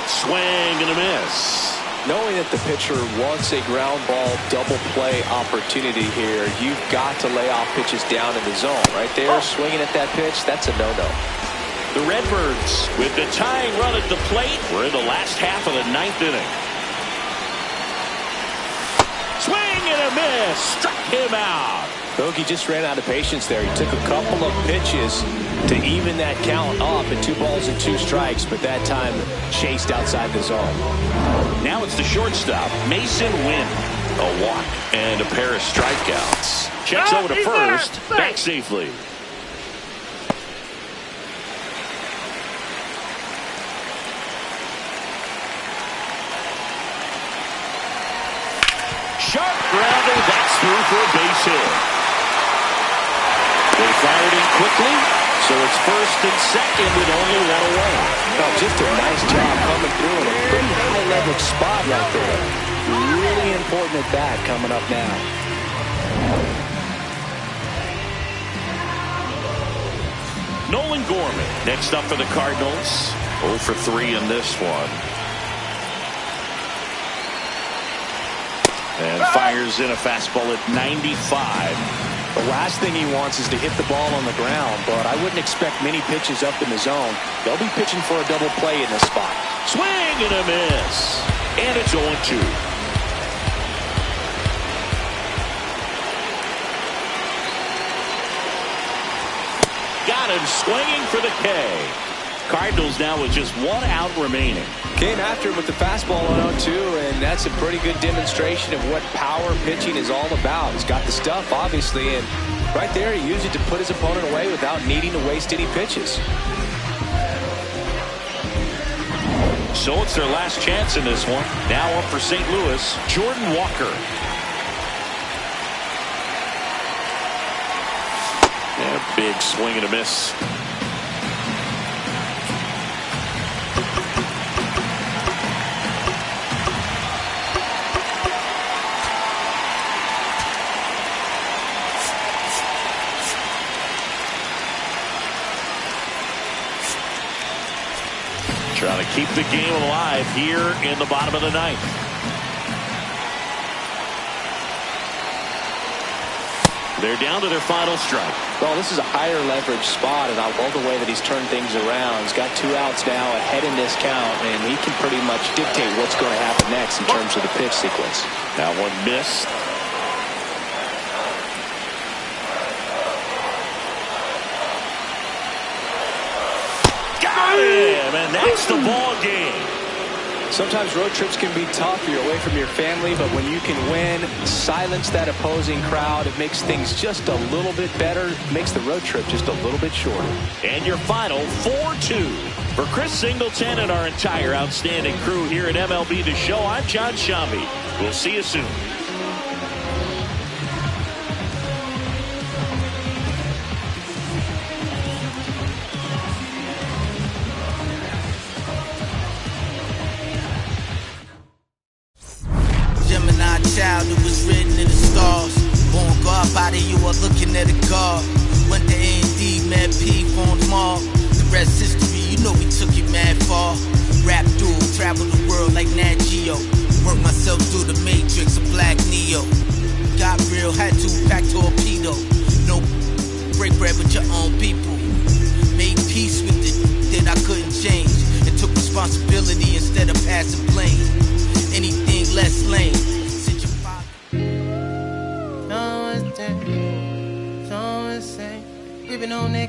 Swing and a miss. Knowing that the pitcher wants a ground ball double play opportunity here, you've got to lay off pitches down in the zone. Right there, swinging at that pitch, that's a no-no. The Redbirds with the tying run at the plate. We're in the last half of the 9th inning. Swing and a miss. Struck him out. Bogey just ran out of patience there. He took a couple of pitches to even that count up at 2 balls and 2 strikes, but that time chased outside the zone. Now it's the shortstop, Mason Wynn. A walk and a pair of strikeouts. Checks over to first, back safely. Sharp grounder, that's through for a base hit. They fired in quickly, so it's first and second with only one away. Oh, just a nice job coming through in a pretty high leverage spot right there. Really important at bat coming up now. Nolan Gorman next up for the Cardinals. 0 for 3 in this one. And fires in a fastball at 95. The last thing he wants is to hit the ball on the ground, but I wouldn't expect many pitches up in the zone. They'll be pitching for a double play in this spot. Swing and a miss. And it's 0-2. Got him swinging for the K. Cardinals now with just 1 out remaining. Came after him with the fastball on 0-2, and that's a pretty good demonstration of what power pitching is all about. He's got the stuff, obviously, and right there he used it to put his opponent away without needing to waste any pitches. So it's their last chance in this one. Now up for St. Louis, Jordan Walker. And a big swing and a miss. Trying to keep the game alive here in the bottom of the 9th. They're down to their final strike. Well, this is a higher leverage spot, and I love the way that he's turned things around. He's got 2 outs now ahead in this count, and he can pretty much dictate what's going to happen next in terms of the pitch sequence. That one missed. Got him, and that's the ball game. Sometimes road trips can be tough. You're away from your family, but when you can win, silence that opposing crowd, it makes things just a little bit better, makes the road trip just a little bit shorter. And your final 4-2. For Chris Singleton and our entire outstanding crew here at MLB The Show, I'm John Shambi. We'll see you soon. Child, it was written in the stars. Won't go up out of you are looking at a guard. Went to A&D, met P, formed Mall. The rest history, you know we took it mad far. Rap duel, travel the world like Nat Geo. Work myself through the matrix of Black Neo. Got real, had to pack torpedo. No break bread with your own people. Made peace with it that I couldn't change. And took responsibility instead of passing blame. Anything less lame. We've been on that